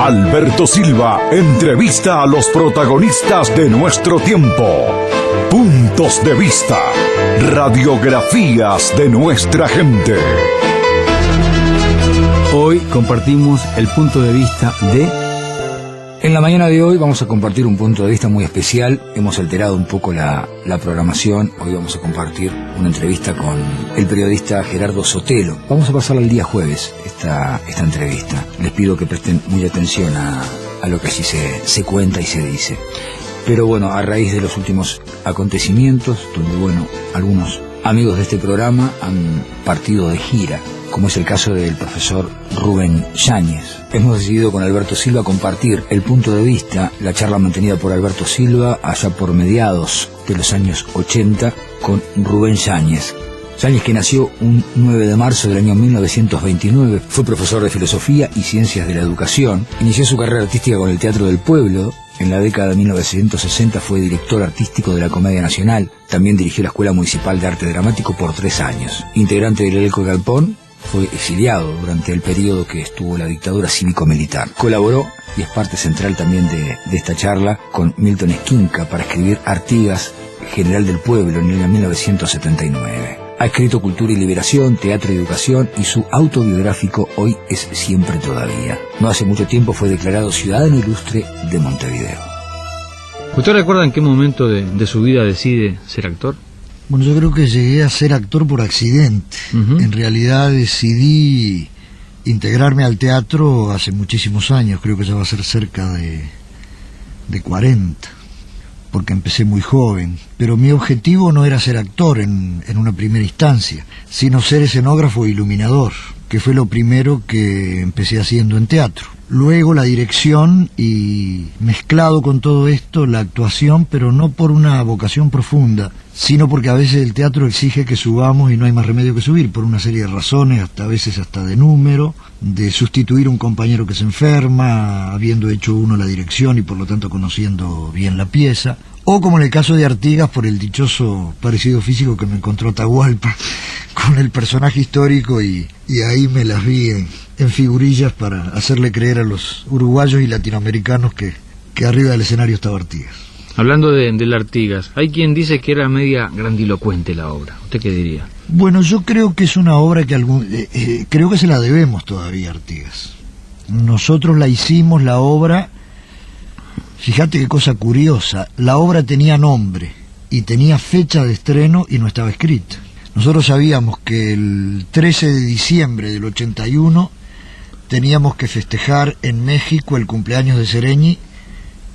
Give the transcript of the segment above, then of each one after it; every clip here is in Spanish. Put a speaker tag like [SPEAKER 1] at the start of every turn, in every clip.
[SPEAKER 1] Alberto Silva entrevista a los protagonistas de nuestro tiempo. Puntos de vista. Radiografías de nuestra gente.
[SPEAKER 2] Hoy compartimos el punto de vista de... En la mañana de hoy vamos a compartir un punto de vista muy especial. Hemos alterado un poco la programación. Hoy vamos a compartir una entrevista con el periodista Gerardo Sotelo. Vamos a pasar al día jueves esta entrevista. Les pido que presten mucha atención a lo que allí se cuenta y se dice. Pero bueno, a raíz de los últimos acontecimientos, donde algunos amigos de este programa han partido de gira, como es el caso del profesor Rubén Yáñez. Hemos decidido con Alberto Silva compartir el punto de vista, la charla mantenida por Alberto Silva allá por mediados de los años 80 con Rubén Yáñez. Yáñez, que nació un 9 de marzo del año 1929, fue profesor de Filosofía y Ciencias de la Educación. Inició su carrera artística con el Teatro del Pueblo. En la década de 1960 fue director artístico de la Comedia Nacional. También dirigió la Escuela Municipal de Arte Dramático por 3 años. Integrante del elenco de Galpón, fue exiliado durante el periodo que estuvo la dictadura cívico-militar. Colaboró, y es parte central también de esta charla, con Milton Esquinca para escribir Artigas, General del Pueblo, en el año 1979. Ha escrito Cultura y Liberación, Teatro y Educación, y su autobiográfico Hoy es siempre todavía. No hace mucho tiempo fue declarado ciudadano ilustre de Montevideo.
[SPEAKER 3] ¿Usted recuerda en qué momento de su vida decide ser actor?
[SPEAKER 4] Bueno, yo creo que llegué a ser actor por accidente. En realidad decidí integrarme al teatro hace muchísimos años, creo que ya va a ser cerca de 40, porque empecé muy joven. Pero mi objetivo no era ser actor en una primera instancia, sino ser escenógrafo e iluminador, que fue lo primero que empecé haciendo en teatro. Luego la dirección y, mezclado con todo esto, la actuación, pero no por una vocación profunda, sino porque a veces el teatro exige que subamos y no hay más remedio que subir, por una serie de razones, a veces hasta de número, de sustituir a un compañero que se enferma, habiendo hecho uno la dirección y por lo tanto conociendo bien la pieza, o como en el caso de Artigas, por el dichoso parecido físico que me encontró Atahualpa con el personaje histórico, y ahí me las vi en figurillas para hacerle creer a los uruguayos y latinoamericanos que arriba del escenario estaba Artigas.
[SPEAKER 3] Hablando del Artigas, hay quien dice que era media grandilocuente la obra. ¿Usted qué diría?
[SPEAKER 4] Bueno, yo creo que es una obra que creo que se la debemos todavía a Artigas. Nosotros la hicimos, la obra. Fíjate qué cosa curiosa, la obra tenía nombre y tenía fecha de estreno y no estaba escrita. Nosotros sabíamos que el 13 de diciembre del 81 teníamos que festejar en México el cumpleaños de Sereñi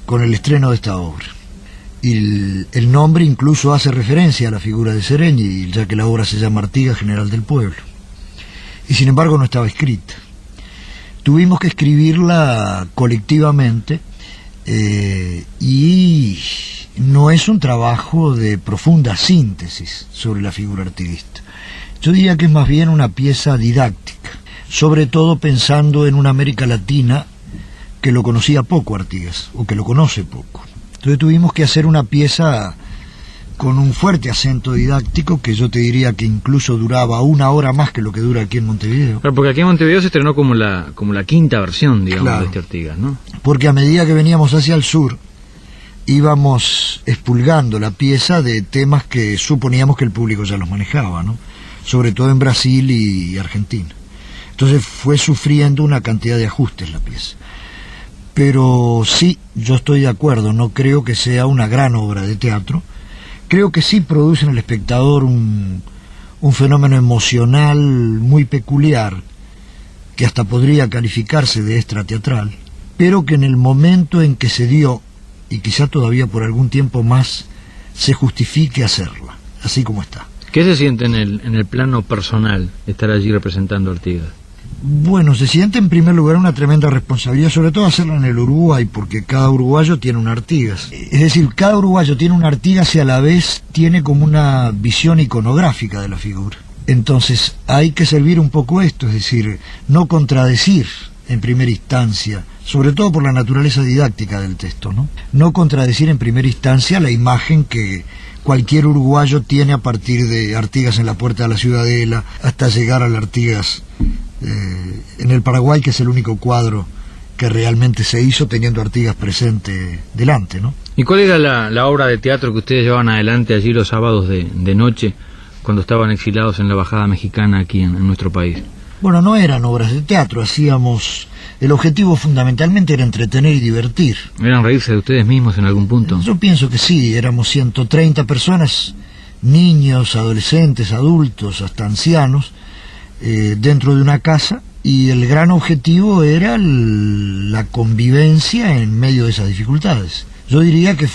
[SPEAKER 4] con el estreno de esta obra. Y el nombre incluso hace referencia a la figura de Sereñi, ya que la obra se llama Artigas, General del Pueblo. Y sin embargo no estaba escrita. Tuvimos que escribirla colectivamente, y no es un trabajo de profunda síntesis sobre la figura artiguista. Yo diría que es más bien una pieza didáctica, sobre todo pensando en una América Latina que lo conocía poco Artigas, o que lo conoce poco. Entonces tuvimos que hacer una pieza con un fuerte acento didáctico, que yo te diría que incluso duraba 1 hora más que lo que dura aquí en Montevideo.
[SPEAKER 3] Claro, porque aquí en Montevideo se estrenó como la quinta versión, digamos, claro, de este Artigas, ¿no? Porque
[SPEAKER 4] a medida que veníamos hacia el sur, íbamos expulgando la pieza de temas que suponíamos que el público ya los manejaba, ¿no? Sobre todo en Brasil y Argentina. Entonces fue sufriendo una cantidad de ajustes la pieza. Pero sí, yo estoy de acuerdo, no creo que sea una gran obra de teatro. Creo que sí produce en el espectador un fenómeno emocional muy peculiar, que hasta podría calificarse de extrateatral, pero que en el momento en que se dio, y quizá todavía por algún tiempo más, se justifique hacerla, así como está.
[SPEAKER 3] ¿Qué se siente en el plano personal estar allí representando a Artigas?
[SPEAKER 4] Bueno, se siente en primer lugar una tremenda responsabilidad, sobre todo hacerla en el Uruguay, porque cada uruguayo tiene un Artigas. Es decir, cada uruguayo tiene un Artigas y a la vez tiene como una visión iconográfica de la figura. Entonces hay que servir un poco esto, es decir, no contradecir en primera instancia, sobre todo por la naturaleza didáctica del texto, ¿no? No contradecir en primera instancia la imagen que cualquier uruguayo tiene a partir de Artigas en la Puerta de la Ciudadela hasta llegar al Artigas en el Paraguay, que es el único cuadro que realmente se hizo teniendo a Artigas presente delante, ¿no?
[SPEAKER 3] ¿Y cuál era la obra de teatro que ustedes llevaban adelante allí los sábados de noche, cuando estaban exilados en la Embajada Mexicana aquí en nuestro país?
[SPEAKER 4] Bueno, no eran obras de teatro, el objetivo fundamentalmente era entretener y divertir.
[SPEAKER 3] ¿Eran reírse de ustedes mismos en algún punto?
[SPEAKER 4] Yo pienso que sí, éramos 130 personas, niños, adolescentes, adultos, hasta ancianos, dentro de una casa, y el gran objetivo era la convivencia en medio de esas dificultades. Yo diría que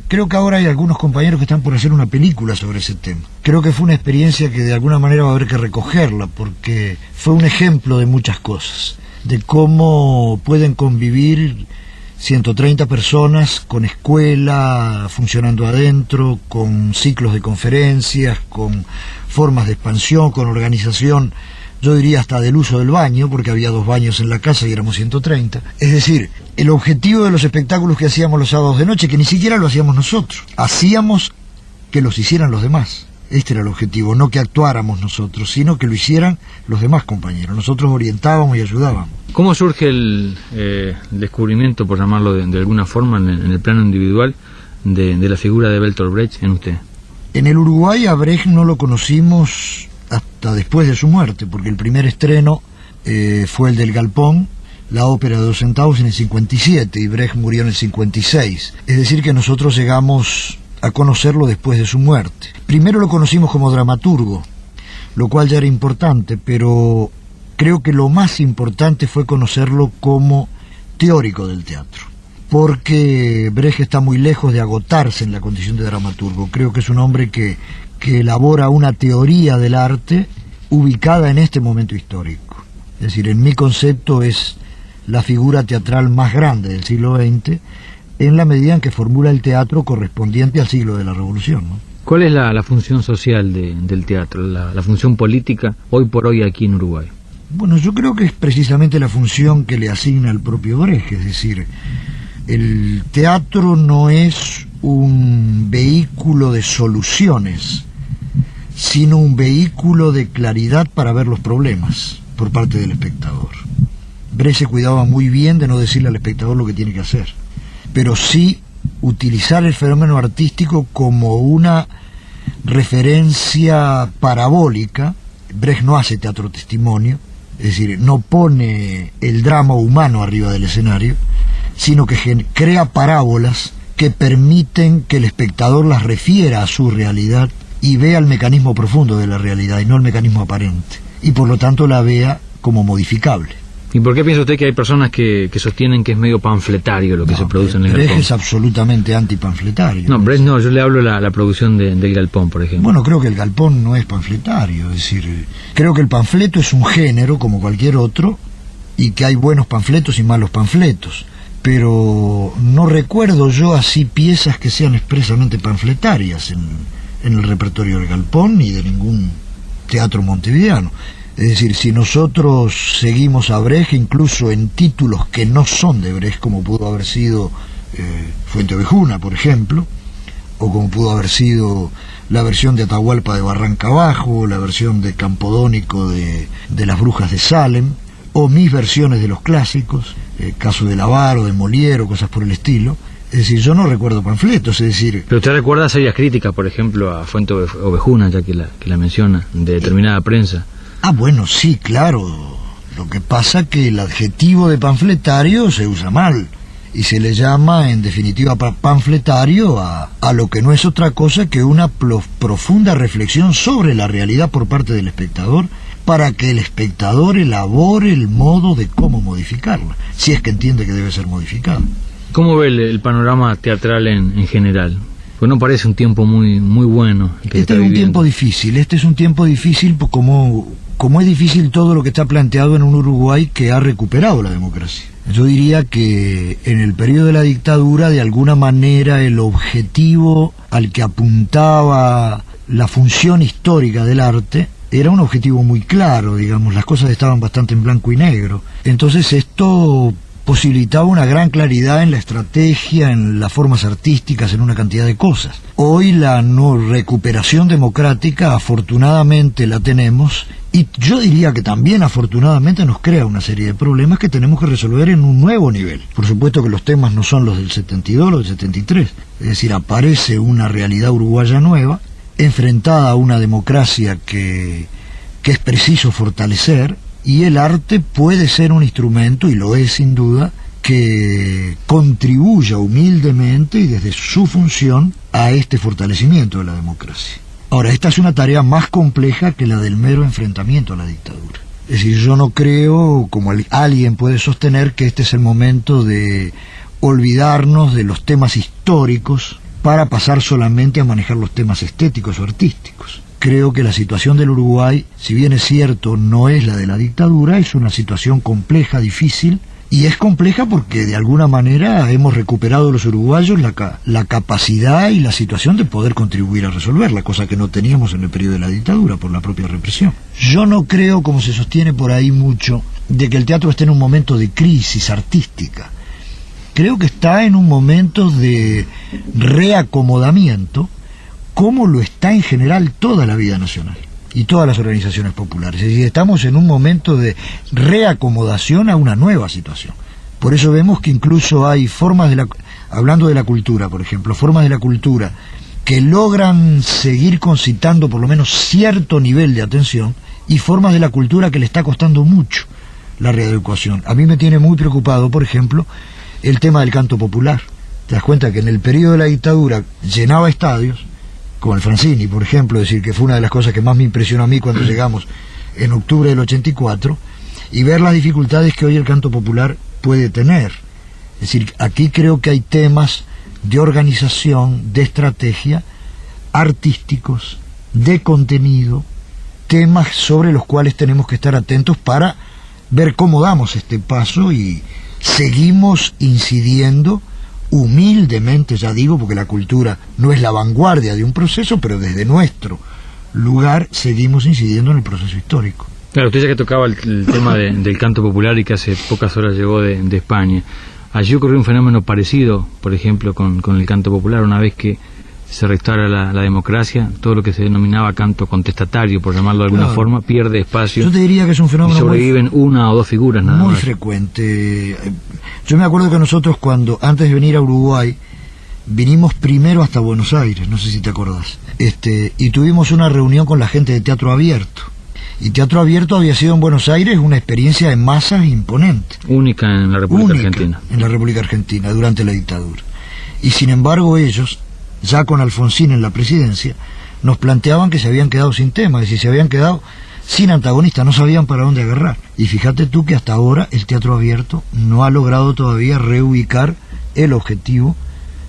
[SPEAKER 4] creo que ahora hay algunos compañeros que están por hacer una película sobre ese tema. Creo que fue una experiencia que de alguna manera va a haber que recogerla, porque fue un ejemplo de muchas cosas, de cómo pueden convivir 130 personas con escuela funcionando adentro, con ciclos de conferencias, con formas de expansión, con organización, yo diría hasta del uso del baño, porque había 2 baños en la casa y éramos 130. Es decir, el objetivo de los espectáculos que hacíamos los sábados de noche, que ni siquiera lo hacíamos nosotros, hacíamos que los hicieran los demás. Este era el objetivo, no que actuáramos nosotros, sino que lo hicieran los demás compañeros. Nosotros orientábamos y ayudábamos.
[SPEAKER 3] ¿Cómo surge el descubrimiento, por llamarlo de alguna forma, en el plano individual, de la figura de Bertolt Brecht en usted?
[SPEAKER 4] En el Uruguay a Brecht no lo conocimos hasta después de su muerte, porque el primer estreno fue el del Galpón, la ópera de 2 centavos, en el 57, y Brecht murió en el 56. Es decir, que nosotros llegamos a conocerlo después de su muerte. Primero lo conocimos como dramaturgo, lo cual ya era importante, pero creo que lo más importante fue conocerlo como teórico del teatro, porque Brecht está muy lejos de agotarse en la condición de dramaturgo. Creo que es un hombre que elabora una teoría del arte ubicada en este momento histórico. Es decir, en mi concepto es la figura teatral más grande del siglo XX, en la medida en que formula el teatro correspondiente al siglo de la Revolución, ¿no?
[SPEAKER 3] ¿Cuál es la función social del teatro, la función política hoy por hoy aquí en Uruguay?
[SPEAKER 4] Bueno, yo creo que es precisamente la función que le asigna el propio Brecht. Es decir, el teatro no es un vehículo de soluciones, sino un vehículo de claridad para ver los problemas por parte del espectador. Brecht se cuidaba muy bien de no decirle al espectador lo que tiene que hacer, pero sí utilizar el fenómeno artístico como una referencia parabólica. Brecht no hace teatro testimonio, es decir, no pone el drama humano arriba del escenario, sino que crea parábolas que permiten que el espectador las refiera a su realidad y vea el mecanismo profundo de la realidad y no el mecanismo aparente, y por lo tanto la vea como modificable.
[SPEAKER 3] ¿Y por qué piensa usted que hay personas que sostienen que es medio panfletario lo que se produce en el
[SPEAKER 4] Brecht
[SPEAKER 3] Galpón?
[SPEAKER 4] es absolutamente antipanfletario.
[SPEAKER 3] No, Brecht no, yo le hablo de la producción del Galpón, por ejemplo.
[SPEAKER 4] Bueno, creo que el Galpón no es panfletario, es decir, creo que el panfleto es un género como cualquier otro, y que hay buenos panfletos y malos panfletos, pero no recuerdo yo así piezas que sean expresamente panfletarias en el repertorio del Galpón ni de ningún teatro montevideano. Es decir, si nosotros seguimos a Brecht, incluso en títulos que no son de Brecht, como pudo haber sido Fuente Ovejuna, por ejemplo, o como pudo haber sido la versión de Atahualpa de Barranca Abajo, la versión de Campodónico de Las Brujas de Salem, o mis versiones de los clásicos, caso de Lavaro, de Molière, o cosas por el estilo. Es decir, yo no recuerdo panfletos, es decir...
[SPEAKER 3] Pero usted recuerda serias críticas, por ejemplo, a Fuente Ovejuna, ya que la menciona, de determinada prensa.
[SPEAKER 4] Ah, bueno, sí, claro. Lo que pasa que el adjetivo de panfletario se usa mal y se le llama, en definitiva, panfletario a lo que no es otra cosa que una profunda reflexión sobre la realidad por parte del espectador, para que el espectador elabore el modo de cómo modificarla, si es que entiende que debe ser modificada.
[SPEAKER 3] ¿Cómo ve el panorama teatral en general? Pues no parece un tiempo muy bueno.
[SPEAKER 4] Este es un tiempo difícil, como es difícil todo lo que está planteado en un Uruguay que ha recuperado la democracia. Yo diría que en el periodo de la dictadura, de alguna manera, el objetivo al que apuntaba la función histórica del arte era un objetivo muy claro, digamos, las cosas estaban bastante en blanco y negro. Entonces esto posibilitaba una gran claridad en la estrategia, en las formas artísticas, en una cantidad de cosas. Hoy la no recuperación democrática afortunadamente la tenemos, y yo diría que también afortunadamente nos crea una serie de problemas que tenemos que resolver en un nuevo nivel. Por supuesto que los temas no son los del 72, los del 73, es decir, aparece una realidad uruguaya nueva, enfrentada a una democracia que es preciso fortalecer, y el arte puede ser un instrumento, y lo es sin duda, que contribuya humildemente y desde su función a este fortalecimiento de la democracia. Ahora, esta es una tarea más compleja que la del mero enfrentamiento a la dictadura. Es decir, yo no creo, como alguien puede sostener, que este es el momento de olvidarnos de los temas históricos para pasar solamente a manejar los temas estéticos o artísticos. Creo que la situación del Uruguay, si bien es cierto, no es la de la dictadura, es una situación compleja, difícil, y es compleja porque de alguna manera hemos recuperado los uruguayos la capacidad y la situación de poder contribuir a resolverla, cosa que no teníamos en el periodo de la dictadura por la propia represión. Yo no creo, como se sostiene por ahí mucho, de que el teatro esté en un momento de crisis artística. Creo que está en un momento de reacomodamiento, como lo está en general toda la vida nacional y todas las organizaciones populares. Es decir, estamos en un momento de reacomodación a una nueva situación. Por eso vemos que incluso hay formas hablando de la cultura, por ejemplo, formas de la cultura que logran seguir concitando por lo menos cierto nivel de atención, y formas de la cultura que le está costando mucho la readecuación. A mí me tiene muy preocupado, por ejemplo, el tema del canto popular. Te das cuenta que en el periodo de la dictadura llenaba estadios, como el Francini, por ejemplo, es decir, que fue una de las cosas que más me impresionó a mí cuando llegamos en octubre del 84, y ver las dificultades que hoy el canto popular puede tener. Es decir, aquí creo que hay temas de organización, de estrategia, artísticos, de contenido, temas sobre los cuales tenemos que estar atentos para ver cómo damos este paso y seguimos incidiendo humildemente, ya digo, porque la cultura no es la vanguardia de un proceso, pero desde nuestro lugar seguimos incidiendo en el proceso histórico.
[SPEAKER 3] Claro, usted ya que tocaba el tema del canto popular y que hace pocas horas llegó de España, allí ocurrió un fenómeno parecido, por ejemplo, con el canto popular. Una vez que se restaura la democracia, todo lo que se denominaba canto contestatario, por llamarlo de alguna forma, pierde espacio.
[SPEAKER 4] Yo te diría que es un fenómeno
[SPEAKER 3] y sobreviven una o dos figuras nada
[SPEAKER 4] muy
[SPEAKER 3] más.
[SPEAKER 4] Frecuente. Yo me acuerdo que nosotros, cuando antes de venir a Uruguay, vinimos primero hasta Buenos Aires, no sé si te acordás, y tuvimos una reunión con la gente de Teatro Abierto. Y Teatro Abierto había sido en Buenos Aires una experiencia en masas imponente.
[SPEAKER 3] Única en la República Argentina.
[SPEAKER 4] En la República Argentina, durante la dictadura. Y sin embargo ellos, ya con Alfonsín en la presidencia, nos planteaban que se habían quedado sin tema, es decir, se habían quedado sin antagonista, no sabían para dónde agarrar. Y fíjate tú que hasta ahora el Teatro Abierto no ha logrado todavía reubicar el objetivo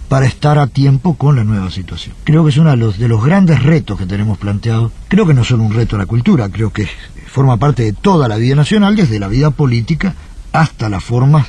[SPEAKER 4] para estar a tiempo con la nueva situación. Creo que es uno de los grandes retos que tenemos planteados. Creo que no es solo un reto a la cultura, creo que forma parte de toda la vida nacional, desde la vida política hasta las formas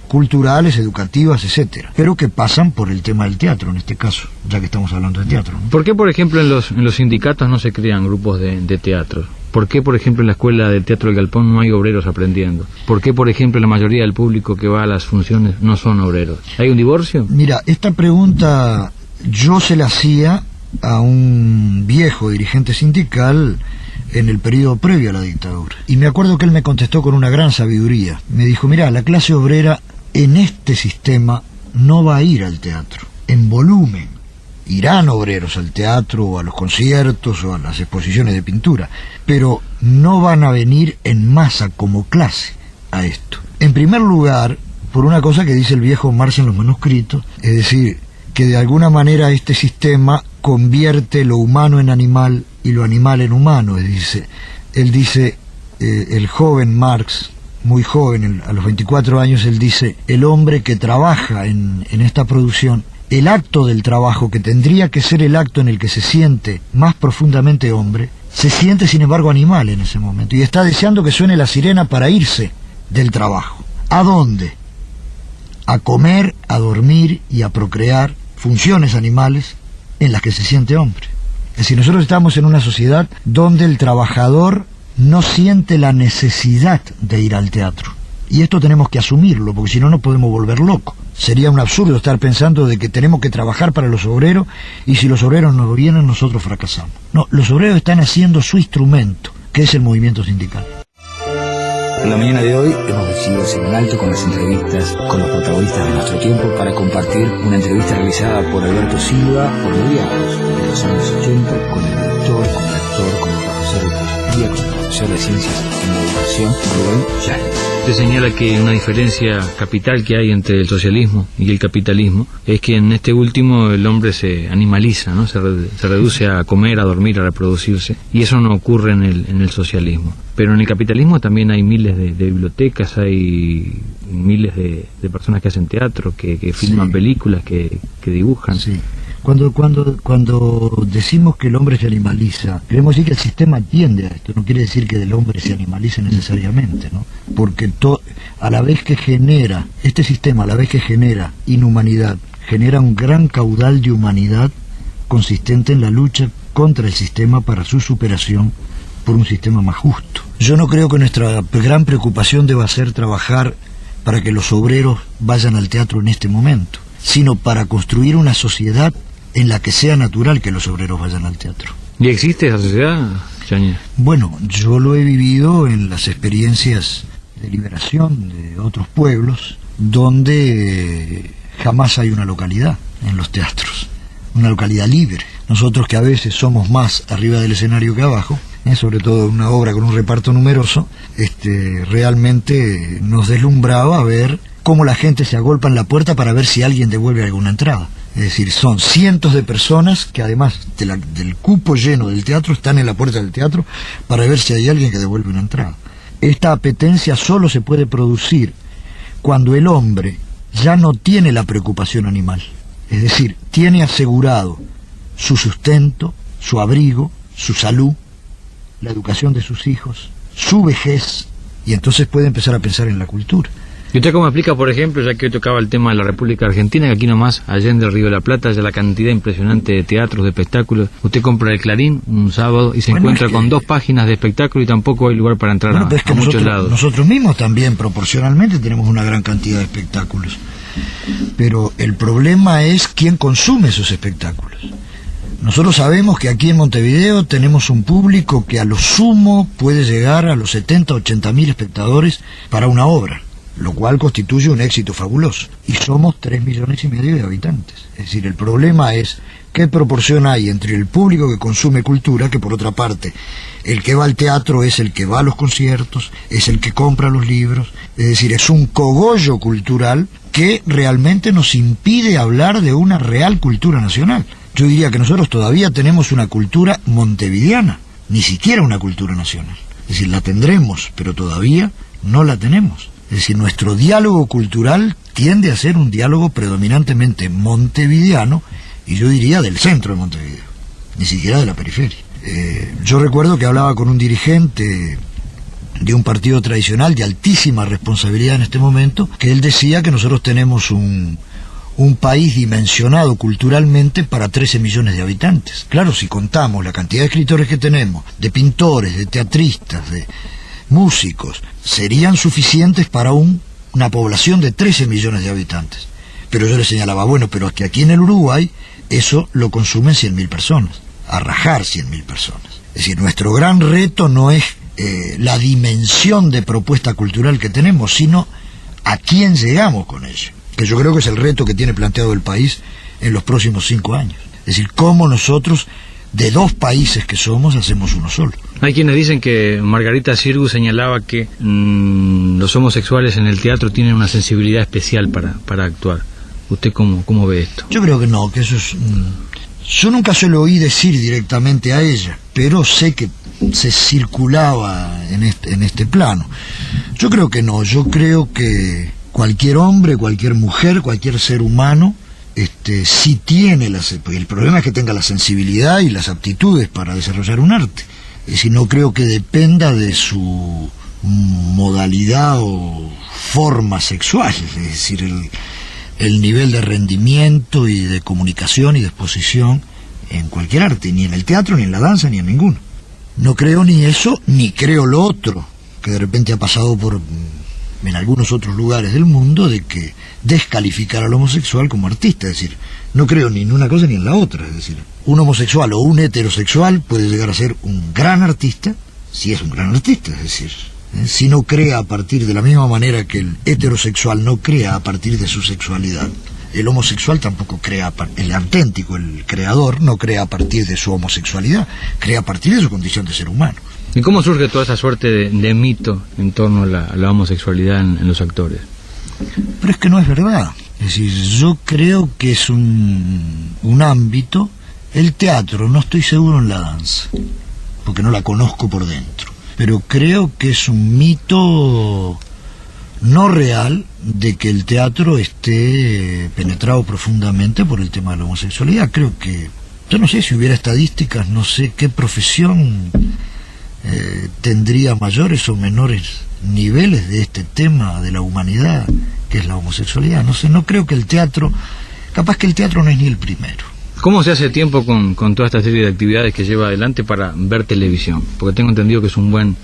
[SPEAKER 4] culturales, educativas, etcétera, pero que pasan por el tema del teatro, en este caso, ya que estamos hablando de teatro, ¿no?
[SPEAKER 3] ¿Por qué, por ejemplo, en los sindicatos no se crean grupos de teatro? ¿Por qué, por ejemplo, en la Escuela de Teatro del Galpón no hay obreros aprendiendo? ¿Por qué, por ejemplo, la mayoría del público que va a las funciones no son obreros? ¿Hay un divorcio?
[SPEAKER 4] Mira, esta pregunta yo se la hacía a un viejo dirigente sindical en el periodo previo a la dictadura, y me acuerdo que él me contestó con una gran sabiduría. Me dijo: mira, la clase obrera en este sistema no va a ir al teatro en volumen. Irán obreros al teatro o a los conciertos o a las exposiciones de pintura, pero no van a venir en masa como clase a esto. En primer lugar, por una cosa que dice el viejo Marx en los manuscritos, es decir, que de alguna manera este sistema convierte lo humano en animal y lo animal en humano. Él dice, el joven Marx, muy joven, a los 24 años, él dice: el hombre que trabaja en esta producción, el acto del trabajo, que tendría que ser el acto en el que se siente más profundamente hombre, se siente sin embargo animal en ese momento, y está deseando que suene la sirena para irse del trabajo. ¿A dónde? A comer, a dormir y a procrear, funciones animales en las que se siente hombre. Es decir, nosotros estamos en una sociedad donde el trabajador no siente la necesidad de ir al teatro, Y esto tenemos que asumirlo, porque si no nos podemos volver locos. Sería un absurdo estar pensando de que tenemos que trabajar para los obreros, y si los obreros no vienen, nosotros fracasamos. No, los obreros están haciendo su instrumento, que es el movimiento sindical.
[SPEAKER 2] En la mañana de hoy hemos decidido hacer un alto con las entrevistas con los protagonistas de nuestro tiempo para compartir una entrevista realizada por Alberto Silva por mediados de los años 80 con el director, con el actor, con el profesor de filosofía, con el profesor de ciencias en la educación, Rubén Yáñez.
[SPEAKER 3] Usted señala que una diferencia capital que hay entre el socialismo y el capitalismo es que en este último el hombre se animaliza, ¿no? Se reduce a comer, a dormir, a reproducirse, y eso no ocurre en el socialismo. Pero en el capitalismo también hay miles de bibliotecas, hay miles de personas que hacen teatro, que filman películas, que dibujan.
[SPEAKER 4] Sí. Cuando decimos que el hombre se animaliza, queremos decir que el sistema tiende a esto, no quiere decir que el hombre se animalice necesariamente, ¿no? Porque a la vez que genera, este sistema a la vez que genera inhumanidad, genera un gran caudal de humanidad consistente en la lucha contra el sistema para su superación por un sistema más justo. Yo no creo que nuestra gran preocupación deba ser trabajar para que los obreros vayan al teatro en este momento, sino para construir una sociedad en la que sea natural que los obreros vayan al teatro.
[SPEAKER 3] ¿Y existe esa sociedad, Yáñez?
[SPEAKER 4] Bueno, yo lo he vivido en las experiencias de liberación de otros pueblos, donde jamás hay una localidad en los teatros, una localidad libre. Nosotros, que a veces somos más arriba del escenario que abajo, sobre todo una obra con un reparto numeroso, realmente nos deslumbraba ver cómo la gente se agolpa en la puerta para ver si alguien devuelve alguna entrada. Es decir, son cientos de personas que además del cupo lleno del teatro están en la puerta del teatro para ver si hay alguien que devuelve una entrada. Esta apetencia solo se puede producir cuando el hombre ya no tiene la preocupación animal. Es decir, tiene asegurado su sustento, su abrigo, su salud, la educación de sus hijos, su vejez, y entonces puede empezar a pensar en la cultura.
[SPEAKER 3] ¿Y usted cómo explica, por ejemplo, ya que hoy tocaba el tema de la República Argentina, que aquí nomás, allende el Río de la Plata, ya la cantidad impresionante de teatros, de espectáculos? Usted compra el Clarín un sábado y se encuentra con 2 páginas de espectáculo y tampoco hay lugar para entrar a muchos lados. Nosotros
[SPEAKER 4] mismos también, proporcionalmente, tenemos una gran cantidad de espectáculos. Pero el problema es quién consume esos espectáculos. Nosotros sabemos que aquí en Montevideo tenemos un público que a lo sumo puede llegar a los 70, 80 mil espectadores para una obra, lo cual constituye un éxito fabuloso. Y somos 3,5 millones de habitantes. Es decir, el problema es qué proporción hay entre el público que consume cultura, que por otra parte, el que va al teatro es el que va a los conciertos, es el que compra los libros. Es decir, es un cogollo cultural que realmente nos impide hablar de una real cultura nacional. Yo diría que nosotros todavía tenemos una cultura montevideana, ni siquiera una cultura nacional. Es decir, la tendremos, pero todavía no la tenemos. Es decir, nuestro diálogo cultural tiende a ser un diálogo predominantemente montevideano, y yo diría del centro de Montevideo, ni siquiera de la periferia. Yo recuerdo que hablaba con un dirigente de un partido tradicional de altísima responsabilidad en este momento, que él decía que nosotros tenemos un país dimensionado culturalmente para 13 millones de habitantes. Claro, si contamos la cantidad de escritores que tenemos, de pintores, de teatristas, de músicos, serían suficientes para una población de 13 millones de habitantes. Pero yo le señalaba, bueno, pero es que aquí en el Uruguay eso lo consumen 100.000 personas, a rajar 100.000 personas. Es decir, nuestro gran reto no es la dimensión de propuesta cultural que tenemos, sino a quién llegamos con ello, que yo creo que es el reto que tiene planteado el país en los próximos 5 años. Es decir, cómo nosotros, de 2 países que somos, hacemos uno solo.
[SPEAKER 3] Hay quienes dicen que Margarita Xirgu señalaba que los homosexuales en el teatro tienen una sensibilidad especial para actuar. ¿Usted cómo ve esto?
[SPEAKER 4] Yo creo que no, que eso es... Yo nunca se lo oí decir directamente a ella, pero sé que se circulaba en este plano. Yo creo que no, yo creo que cualquier hombre, cualquier mujer, cualquier ser humano, sí tiene el problema es que tenga la sensibilidad y las aptitudes para desarrollar un arte. Es decir, no creo que dependa de su modalidad o forma sexual, es decir, el nivel de rendimiento y de comunicación y de exposición en cualquier arte, ni en el teatro, ni en la danza, ni en ninguno. No creo ni eso, ni creo lo otro, que de repente ha pasado por en algunos otros lugares del mundo, de que descalificar al homosexual como artista. Es decir, no creo ni en una cosa ni en la otra. Es decir, un homosexual o un heterosexual puede llegar a ser un gran artista, si es un gran artista. Es decir, si no crea a partir de la misma manera que el heterosexual no crea a partir de su sexualidad, el homosexual tampoco crea, el auténtico, el creador, no crea a partir de su homosexualidad, crea a partir de su condición de ser humano.
[SPEAKER 3] ¿Y cómo surge toda esa suerte de mito en torno a la homosexualidad en los actores?
[SPEAKER 4] Pero es que no es verdad. Es decir, yo creo que es un ámbito, el teatro, no estoy seguro en la danza, porque no la conozco por dentro, pero creo que es un mito no real de que el teatro esté penetrado profundamente por el tema de la homosexualidad. Creo que, yo no sé si hubiera estadísticas, no sé qué profesión tendría mayores o menores niveles de este tema de la humanidad, que es la homosexualidad. No sé, no creo que el teatro, capaz que el teatro no es ni el primero.
[SPEAKER 3] ¿Cómo se hace tiempo con toda esta serie de actividades que lleva adelante para ver televisión? Porque tengo entendido que es un buen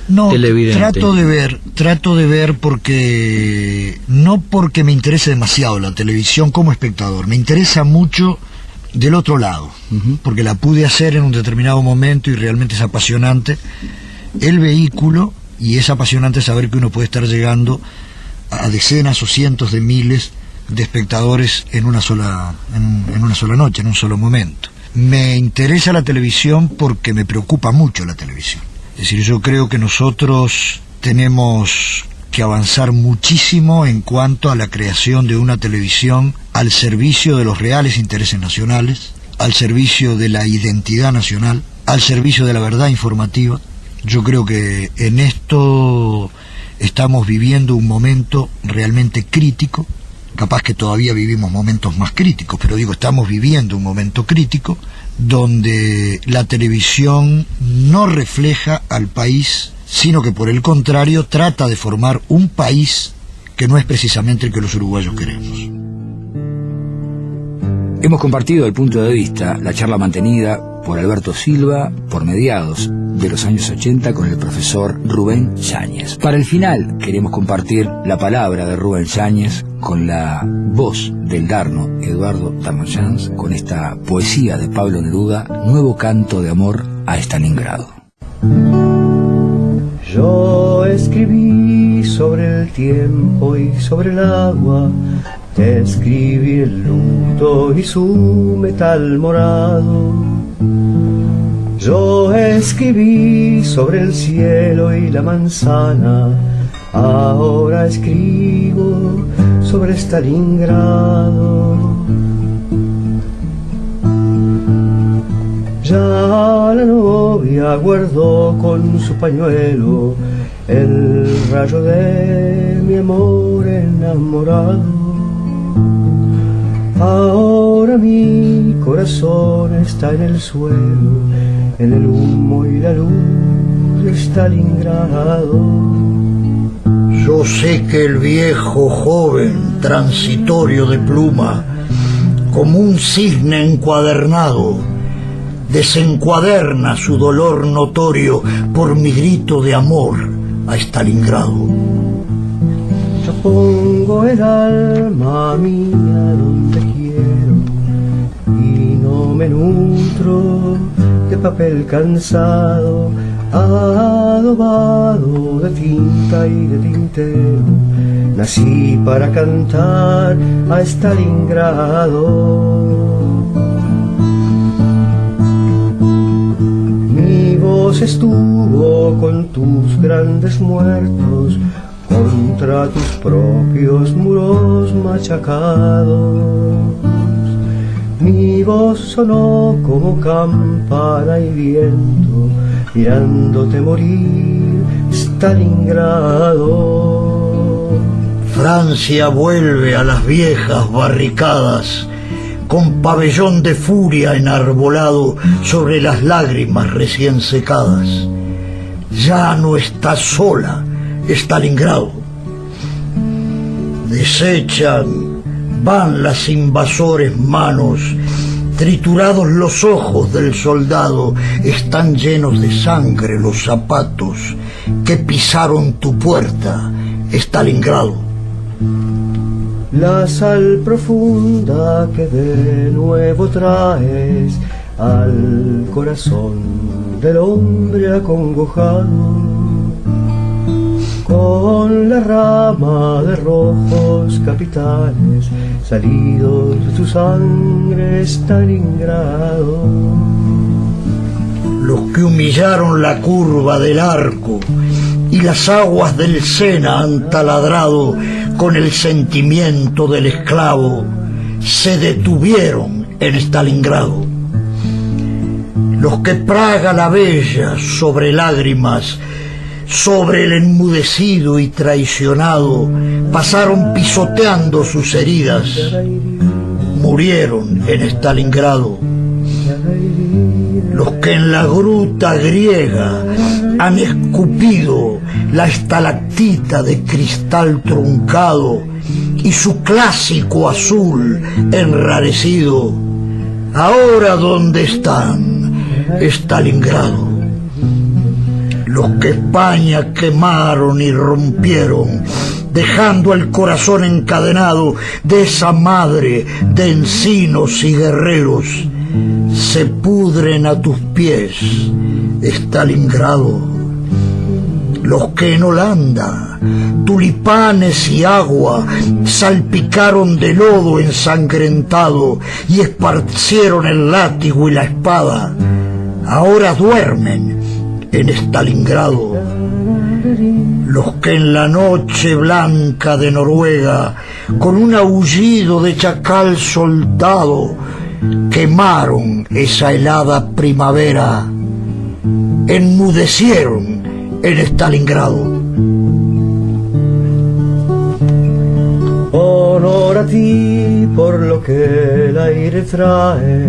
[SPEAKER 3] televidente. Trato de ver porque, no porque me interese demasiado la televisión como espectador, me interesa mucho del otro lado, porque la pude hacer en un determinado momento y realmente es apasionante el vehículo, y es apasionante saber que uno puede estar llegando a decenas o cientos de miles de espectadores en una sola noche, en un solo momento. Me interesa la televisión porque me preocupa mucho la televisión. Es decir, yo creo que nosotros tenemos que avanzar muchísimo en cuanto a la creación de una televisión al servicio de los reales intereses nacionales, al servicio de la identidad nacional, al servicio de la verdad informativa. Yo creo que en esto estamos viviendo un momento realmente crítico. Capaz que todavía vivimos momentos más críticos, pero digo, estamos viviendo un momento crítico donde la televisión no refleja al país, sino que por el contrario trata de formar un país que no es precisamente el que los uruguayos queremos.
[SPEAKER 2] Hemos compartido el punto de vista, la charla mantenida por Alberto Silva por mediados de los años 80 con el profesor Rubén Yáñez. Para el final queremos compartir la palabra de Rubén Yáñez con la voz del Darno Eduardo Tamoyans, con esta poesía de Pablo Neruda, Nuevo canto de amor a Stalingrado.
[SPEAKER 5] Yo escribí sobre el tiempo y sobre el agua, te escribí el luto y su metal morado. Yo escribí sobre el cielo y la manzana, ahora escribo sobre Stalingrado. Ya la novia guardó con su pañuelo el rayo de mi amor enamorado. Ahora mi corazón está en el suelo, en el humo y la luz de Stalingrado.
[SPEAKER 6] Yo sé que el viejo joven transitorio de pluma, como un cisne encuadernado, desencuaderna su dolor notorio por mi grito de amor a Stalingrado.
[SPEAKER 5] Yo pongo el alma mía donde quiero y no me nutro de papel cansado, adobado de tinta y de tintero. Nací para cantar a Stalingrado. Mi voz estuvo con tus grandes muertos, contra tus propios muros machacados. Mi voz sonó como campana y viento, mirándote morir, Stalingrado.
[SPEAKER 6] Francia vuelve a las viejas barricadas, con pabellón de furia enarbolado sobre las lágrimas recién secadas. Ya no está sola Stalingrado. Desechan, van las invasores manos, triturados los ojos del soldado, están llenos de sangre los zapatos que pisaron tu puerta Stalingrado.
[SPEAKER 5] La sal profunda que de nuevo traes al corazón del hombre acongojado, con la rama de rojos capitales salidos de tu sangre, Stalingrado.
[SPEAKER 6] Los que humillaron la curva del arco y las aguas del Sena han taladrado con el sentimiento del esclavo, se detuvieron en Stalingrado. Los que Praga la bella sobre lágrimas, sobre el enmudecido y traicionado, pasaron pisoteando sus heridas, murieron en Stalingrado. Los que en la gruta griega han escupido la estalactita de cristal truncado y su clásico azul enrarecido, ahora ¿dónde están? Stalingrado. Los que España quemaron y rompieron, dejando el corazón encadenado de esa madre de encinos y guerreros, se pudren a tus pies, Stalingrado. Los que en Holanda tulipanes y agua salpicaron de lodo ensangrentado y esparcieron el látigo y la espada, ahora duermen en Stalingrado. Los que en la noche blanca de Noruega, con un aullido de chacal soldado, quemaron esa helada primavera, enmudecieron en Stalingrado.
[SPEAKER 5] Honor a ti por lo que el aire trae,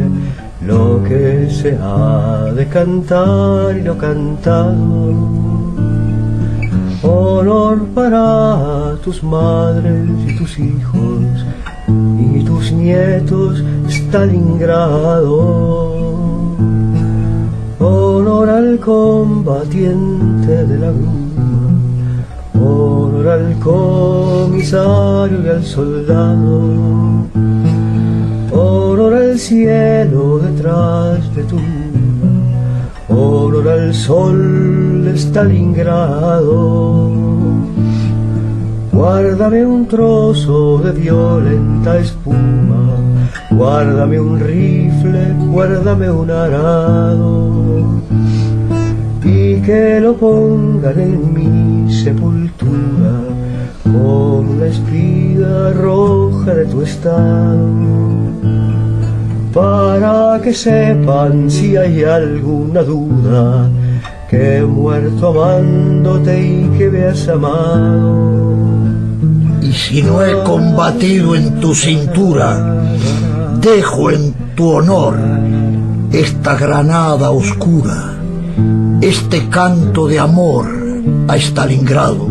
[SPEAKER 5] lo que se ha de cantar y lo cantado. Honor para tus madres y tus hijos y tus nietos, Stalingrado. Honor al combatiente de la bruma, honor al comisario y al soldado, honor al cielo detrás de tu luna, honor al sol de Stalingrado. Guárdame un trozo de violenta espuma, guárdame un rifle, guárdame un arado, y que lo pongan en mi sepultura con la espiga roja de tu estado, para que sepan si hay alguna duda que he muerto amándote y que me has amado.
[SPEAKER 6] Y si no he combatido en tu cintura, dejo en tu honor esta granada oscura, este canto de amor a Stalingrado.